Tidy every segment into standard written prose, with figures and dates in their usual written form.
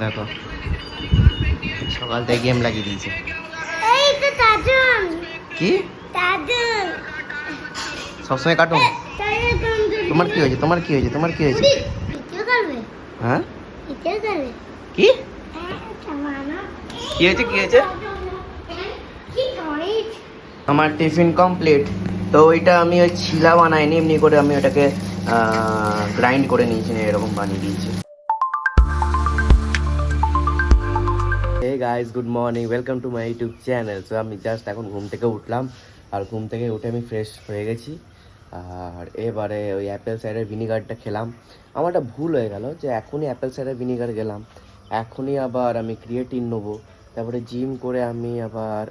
দেখো সকাল থেকে গেম লাগিয়ে দিয়েছে। এই তো দাদুন কি দাদুন সবসময় কার্টুন? তোমার কি হয়েছে? তোমার কি হয়েছে? তোমার কি হয়েছে? ভিডিও করবে? হ্যাঁ ভিডিও করবে? কি কেমন কি হয়েছে? কি হয়েছে? কি করিস? আমার টিফিন কমপ্লিট। তো ওইটা আমি ওই ছিলা বানাইনি, এমনি করে আমি ওটাকে গ্রাইন্ড করে নিয়েছি, এরকম বানিয়ে দিয়েছি। Hey guys, good morning, welcome to my YouTube channel. So আমি জাস্ট এখন ঘুম থেকে উঠলাম, আর ঘুম থেকে উঠে আমি ফ্রেশ হয়ে গেছি। আর এবারে ওই অ্যাপেল সাইডার ভিনিগারটা খেলাম। আমার একটা ভুল হয়ে গেল যে এখনই অ্যাপেল সাইডার ভিনিগার গেলাম, এখনই আবার আমি ক্রিয়েটিন নেবো, তারপরে জিম করে আমি আবার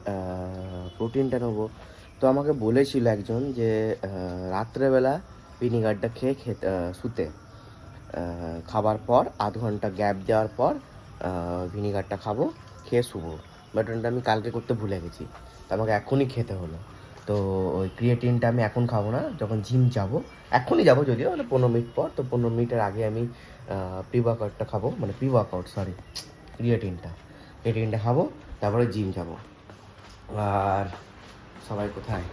প্রোটিনটা নেবো। তো আমাকে বলেছিল একজন যে রাত্রেবেলা ভিনিগারটা খেয়ে শুতে, খাবার পর আধ ঘন্টা গ্যাপ দেওয়ার পর ভিনিগারটা খাবো, খেয়ে শুবো। বাট ওটা আমি কালকে করতে ভুলে গেছি, তো আমাকে এখনই খেতে হলো। তো ওই ক্রিয়েটিনটা আমি এখন খাবো না, যখন জিম যাব, এখনই যাবো যদিও, মানে 15 মিনিট পর। তো 15 মিনিটের আগে আমি প্রি-ওয়ার্কআউটটা খাবো, মানে ক্রিয়েটিনটা খাবো, তারপরে জিম যাব। আর সবাই কোথায়?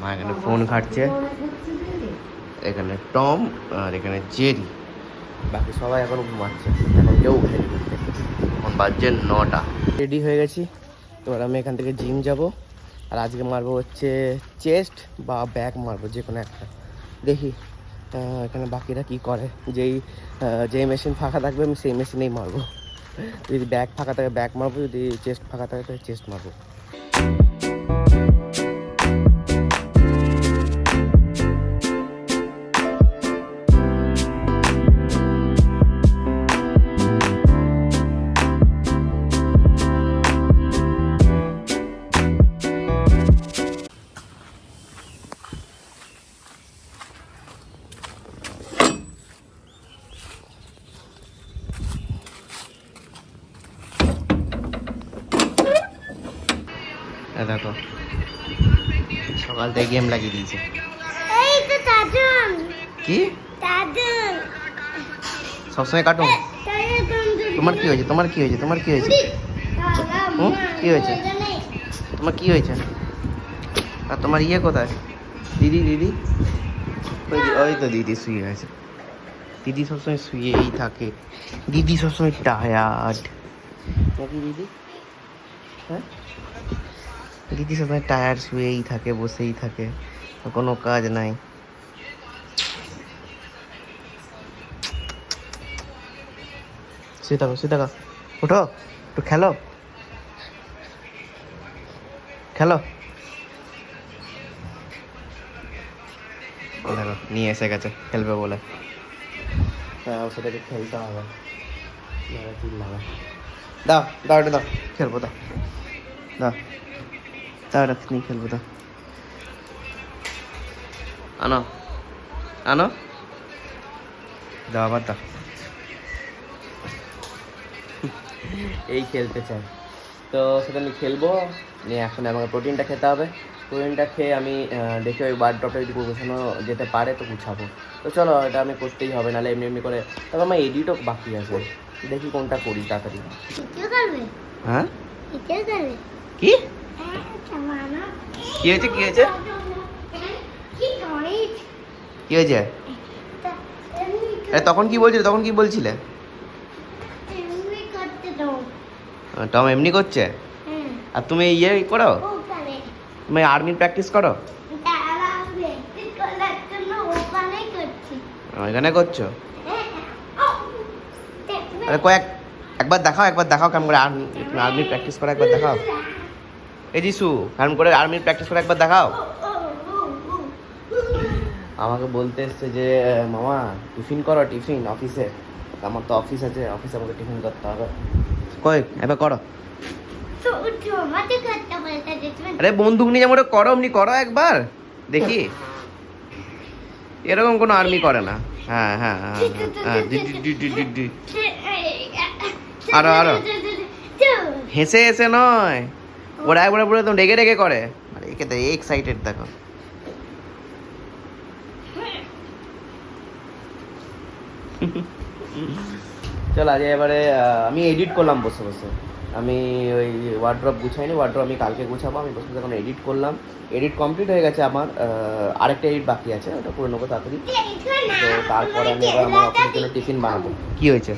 মা এখানে ফোন ঘাটছে, এখানে টম, আর এখানে জেরি। বাকি সবাই এখন ঘুমাচ্ছে, এখন কেউ উঠেনি ঘুম থেকে। এখন বাজছে 9টা। রেডি হয়ে গেছি, এবার আমি এখান থেকে জিম যাব। আর আজকে মারবো হচ্ছে চেস্ট বা ব্যাক মারবো, যে কোনো একটা। দেখি এখানে বাকিরা কি করে। যেই মেশিন ফাঁকা থাকবে আমি সেই মেশিনেই মারবো। যদি ব্যাক ফাঁকা থাকে ব্যাক মারবো, যদি চেস্ট ফাঁকা থাকে তাহলে চেস্ট মারবো। দেখো সকাল থেকে গেম লাগিয়ে দিয়েছে। এই তো দাদুন কি দাদুন সবসময় কার্টুন? তোমার কি হয়েছে? তোমার কি হয়েছে? তোমার কি হয়েছে? কি হয়েছে? তোমার কি হয়েছে? আর তোমার ইয়ে কোথায়? দিদি ওই তো দিদি শুয়ে আছে। দিদি সবসময় শুয়েই থাকে, দিদি সবসময় টায়ার্ড নাকি দিদি? হ্যাঁ, দিদি সবসময় টায়ার্ড, শুয়েই থাকে, বসেই থাকে, কোনো কাজ নাই। শুয়ে থাকো, ওঠো, একটু খেলো। দেখো নিয়ে এসে গেছে খেলবে বলে। হ্যাঁ, ওর সাথে খেলতে হবে। দাও এটা দাও, খেলবো। দাও এটা নিয়ে খেলবো। দাও, আনো দাও, আবার দাও। এই খেলতে চাই, তো সেটা আমি খেলবো নিয়ে। এখন আমাকে প্রোটিনটা খেতে হবে। প্রোটিনটা খেয়ে আমি দেখি ওই বার ড্রপটা যদি গুছানো যেতে পারে তো গুছাবো। তো চলো, এটা আমি করতেই হবে, নাহলে এমনি করে। তবে আমার এডিটও বাকি আছে, দেখি কোনটা করি তাড়াতাড়ি। ভিডিও করবে? হ্যাঁ, ভিডিও করবে? কি কেমন কি হয়েছে? কি হয়েছে? কি করিস? কি হয়েছে? তখন কি বলছিলে? এমনি করতে দাও। টম এমনি করছে, হ্যাঁ, আর তুমি ইয়ে করো, ওখানে তুমি আর্মির প্র্যাকটিস করো? দাঁড়াবে করার জন্য ওখানেই করছি। এখানে করছো? দেখবে? আরে একবার দেখাও কেমন করে আর্মির প্র্যাকটিস করে, একবার দেখাও। এই যিশু, কেমন করে আর্মির প্র্যাকটিস করে একবার দেখাও। আমাকে বলতে এসছে যে মামা টিফিন করো, টিফিন অফিসে। আমার তো অফিস আছে, অফিসে আমাকে টিফিন করতে হবে। এবার করো। আরে বন্দুক নিয়ে যেমন করো অমনি করো একবার, দেখি। এরকম কোনো আর্মি করে না। হ্যাঁ, আরো হেসে নয়, ওরা একবার পুরো একদম রেগে করে। আরে একে তো এক্সাইটেড দেখো। চল আজ এবারে আমি এডিট করলাম বসে বসে। আমি ওই ওয়ার্ড্রপ গুছাইনি, ওয়ার্ড্রপ আমি কালকে গুছাবো। আমি বসে বসে এখন এডিট করলাম, এডিট কমপ্লিট হয়ে গেছে আমার। আরেকটা এডিট বাকি আছে, ওটা করে নেবো তাড়াতাড়ি। তো তারপরে আমি এবার আমার অফিসের জন্য টিফিন বানাবো। কি হয়েছে?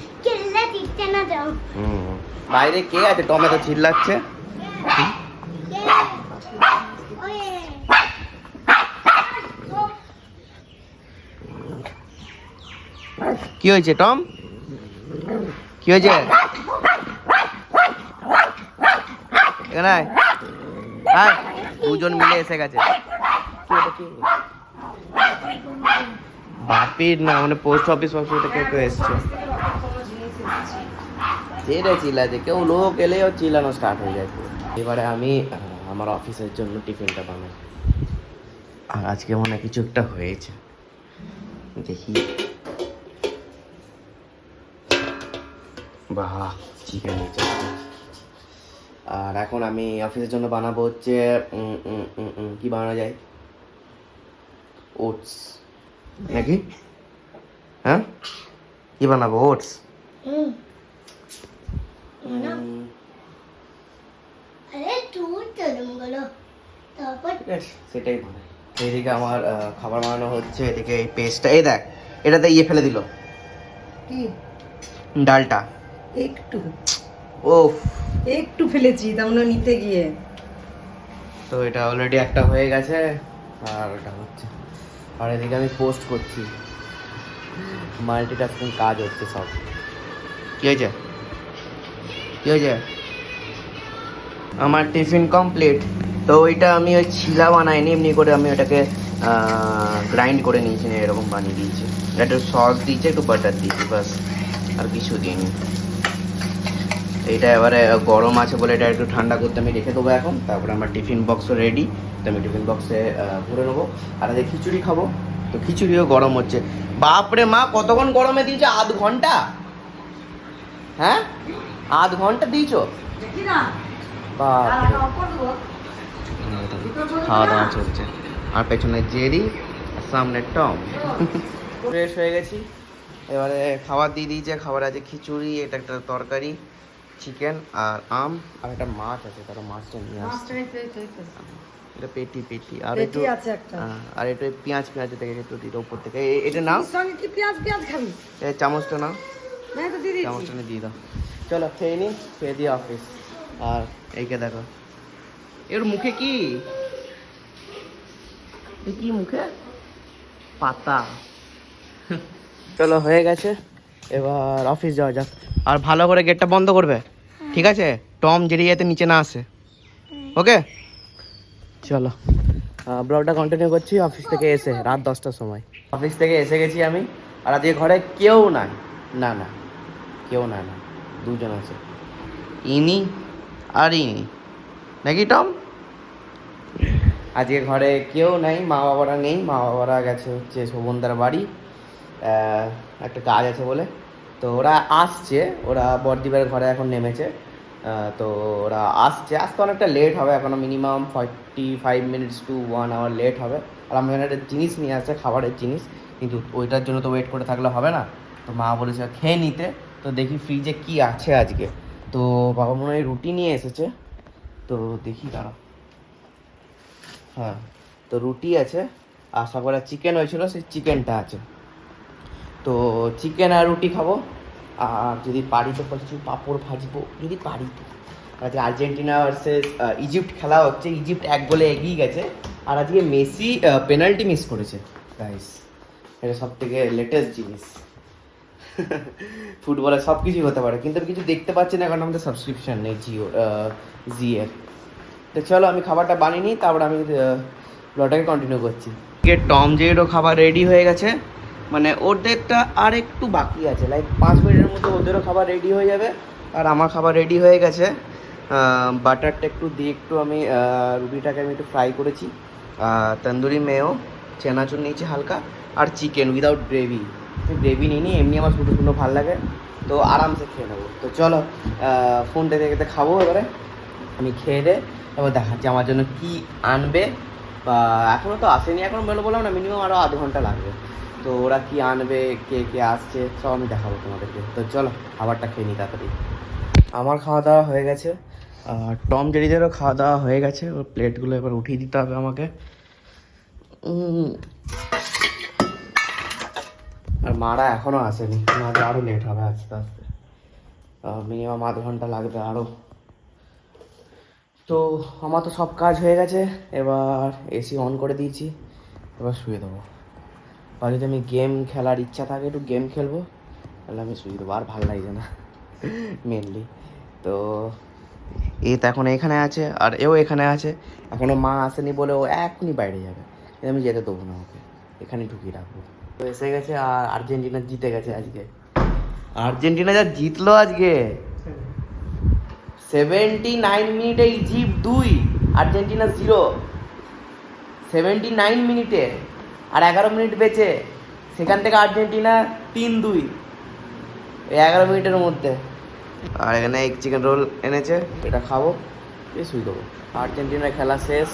বাইরে কে আছে? টমেটো চিল্লাচ্ছে। কি হয়েছে টম? কি হয়েছে? এখানে আয়। আয়, দুজন মিলে এসে গেছে। বাপির না, মানে পোস্ট অফিস থেকে কেউ এসছে। সেটা চিল্লাছে, কেউ লোক এলেও চিল্লানো স্টার্ট হয়ে যায়। এবারে আমি আমার অফিসের জন্য টিফিনটা বানাই। আর আজকে মনে হয় কিছু একটা হয়েছে, দেখি। বাহ, চিকেন হয়েছে। আর এখন আমি অফিসের জন্য বানাবো হচ্ছে কি বানানো যায়, ওটস নাকি? হ্যাঁ, কি বানাবো? ওটস। সেটাই বানাই। এইদিকে আমার খাবার বানানো হচ্ছে, এদিকে এই পেস্টটা, এই দেখ এটাতে ইয়ে ফেলে দিল, কি ডালটা একটু ওফ একটু ফেলেছি তাহলে নিতে গিয়ে। তো এটা অলরেডি একটা হয়ে গেছে, আর ওটা হচ্ছে। আর এদিকে আমি পোস্ট করছি, মাল্টিটাস্কিং কাজ হচ্ছে সব। কি হয়েছে? কি হয়েছে? আমার টিফিন কমপ্লিট। তো ওইটা আমি ওই ছিলা বানাইনি, এমনি করে আমি ওটাকে গ্রাইন্ড করে নিয়েছি, এরকম বানিয়ে দিয়েছি। একটু সস দিয়েছি, একটু বাটার দিয়েছি, বাস, আর কিছু দিইনি। এইটা এবারে গরম আছে বলে এটা একটু ঠান্ডা করতে আমি রেখে দেবো এখন। তারপরে আমার টিফিন বক্সও রেডি, তো আমি টিফিন বক্সে ভরে নেবো। আর আজকে খিচুড়ি খাবো, তো খিচুড়িও গরম হচ্ছে। বাপরে মা, কতক্ষণ গরমে দিয়েছো? আধ ঘন্টা? হ্যাঁ, আধ ঘন্টা দিয়েছো? বাপরে, খাওয়া দাওয়া চলছে। আর পেছনে জেরি, আর সামনে টম। ফ্রেশ হয়ে গেছি, এবারে খাবার দিয়ে দিয়েছে। খাবার আছে খিচুড়ি, এটা একটা তরকারি, চিকেন আর আম, আর একটা মাছ আছে, তারা মাছটা নিয়ে আসছে। এটা পেটি পেটি, আর একটু আছে একটা, আর একটু পেঁয়াজ থেকে একটু দিতে উপর থেকে। এটা নাও, সঙ্গে কি পেঁয়াজ খাবি? এই চামচটা নাও, না তো দিয়ে দিচ্ছি। চামচটা নিয়ে দিয়ে দাও। চলো খেয়ে নি, খেয়ে দিয়ে অফিস। আর এইকে দেখো, এর মুখে কি, কি মুখে? পাতা। চলো হয়ে গেছে, এবার অফিস যাওয়া যাক। আর ভালো করে গেটটা বন্ধ করবে, ঠিক আছে? টম জেরি যাতে নিচে না আসে, ওকে? চলো ব্লগটা কন্টিনিউ করছি। অফিস থেকে এসে রাত 10টার সময় অফিস থেকে এসে গেছি আমি। আর আজকে ঘরে কেউ নাই, না না কেউ না, না দুজন আছে, ইনি আর ইনি, নাকি টম? আজকে ঘরে কেউ নাই, মা বাবারা নেই। মা বাবারা গেছে হচ্ছে শোভনদার বাড়ি, একটা কাজ আছে বলে। তো ওরা আসছে, ওরা বড়দিবার ঘরে এখন নেমেছে। তো ওরা আসতে অনেকটা লেট হবে, এখনও minimum 45 minutes to 1 hour late হবে। আর আমি এখানে একটা জিনিস নিয়ে আসছে, খাবারের জিনিস, কিন্তু ওইটার জন্য তো ওয়েট করে থাকলে হবে না। তো মা বলেছে খেয়ে নিতে। তো দেখি ফ্রিজে কি আছে আজকে। তো বাবা মনে হয় রুটি নিয়ে এসেছে, তো দেখি দাঁড়াও। হ্যাঁ, তো রুটি আছে, আর সকালে চিকেন হয়েছিল, সেই চিকেনটা আছে। তো চিকেন আর রুটি খাবো। আর যদি পারি তো কিছু পাঁপড় ভাজবো, যদি পারি তো। আজকে আর্জেন্টিনা ভার্সেস ইজিপ্ট খেলা হচ্ছে, ইজিপ্ট 1 গোলে এগিয়ে গেছে। আর আজকে মেসি পেনাল্টি মিস করেছে গাইস, এটা সব থেকে লেটেস্ট জিনিস। ফুটবলে সব কিছুই হতে পারে, কিন্তু আমি কিছু দেখতে পাচ্ছি না, কারণ আমাদের সাবস্ক্রিপশন নেই জিএর। তো চলো আমি খাবারটা বানিয়ে নিই, তারপর আমি ব্লগটাকে কন্টিনিউ করছি। টম জেরিরও খাবার রেডি হয়ে গেছে, মানে ওদেরটা আর একটু বাকি আছে, লাইক 5 মিনিটের মধ্যে ওদেরও খাবার রেডি হয়ে যাবে। আর আমার খাবার রেডি হয়ে গেছে। বাটারটা একটু দিয়ে একটু আমি রুটিটাকে আমি একটু ফ্রাই করেছি। তন্দুরি মেয়েও, চেনাচুর নিয়েছি হালকা, আর চিকেন উইদাউট গ্রেভি। গ্রেভি নিই নি, এমনি আমার ছোটো ছোটো ভালো লাগে, তো আরামসে খেয়ে নেবো। তো চলো ফোনটা দেখে খাবো এবারে। আমি খেয়ে দে, এবার দেখাচ্ছি আমার জন্য কি আনবে। বা এখনও তো আসেনি, এখন বললাম না, মিনিমাম আরও আধ ঘন্টা লাগবে। তো ওরা কি আনবে, কে কে আসছে সব আমি দেখাবো তোমাদেরকে। তো চলো খাবারটা খেয়ে নিই তাড়াতাড়ি। আমার খাওয়া দাওয়া হয়ে গেছে, আর টম জেরিদেরও খাওয়া দাওয়া হয়ে গেছে। ওর প্লেটগুলো এবার উঠিয়ে দিতে হবে আমাকে। আর মারা এখনও আসেনি, মাঝে আরও লেট হবে আস্তে আস্তে, মিনিমাম আধ ঘন্টা লাগবে আরও। তো আমার তো সব কাজ হয়ে গেছে, এবার এসি অন করে দিয়েছি, এবার শুয়ে দেবো। আর যদি আমি গেম খেলার ইচ্ছা থাকে একটু গেম খেলবো, তাহলে আমি শুয়ে দেবো, আর ভালো লাগছে না মেনলি। তো এ তো এখন এখানে আছে, আর এও এখানে আছে, এখনও মা আসেনি বলে ও এখনই বাইরে যাবে, কিন্তু আমি যেতে দেবো না ওকে, এখানে ঢুকিয়ে রাখবো। তো এসে গেছে, আর আর্জেন্টিনা জিতে গেছে আজকে। আর্জেন্টিনা যা জিতলো আজকে, 79 মিনিটে ইজিপ্ট 2, আর্জেন্টিনা 0। 79 মিনিটে, আর 11 মিনিট বেঁচে, সেখান থেকে আর্জেন্টিনা 3-2 এই 11 মিনিটের মধ্যে। আর এখানে এক চিকেন রোল এনেছে, এটা খাবো, দিয়ে শুয়ে দেবো। আর্জেন্টিনার খেলা শেষ,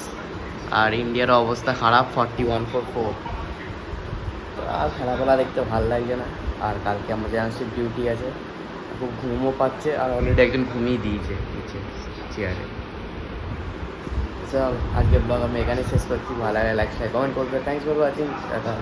আর ইন্ডিয়ার অবস্থা খারাপ, 41-4। আর খেলাধুলা দেখতে ভালো লাগছে না, আর কালকে আমার জার্নালিস্ট ডিউটি আছে, খুব ঘুমও পাচ্ছে, আর অলরেডি একজন ঘুমিয়ে দিয়েছে নিচে চেয়ারে। চল আজকে ব্লগ আমি এখানে শেষ করছি। ভালো লাগে লাইক শেয়ার কমেন্ট করবে। Thanks for watching, tata.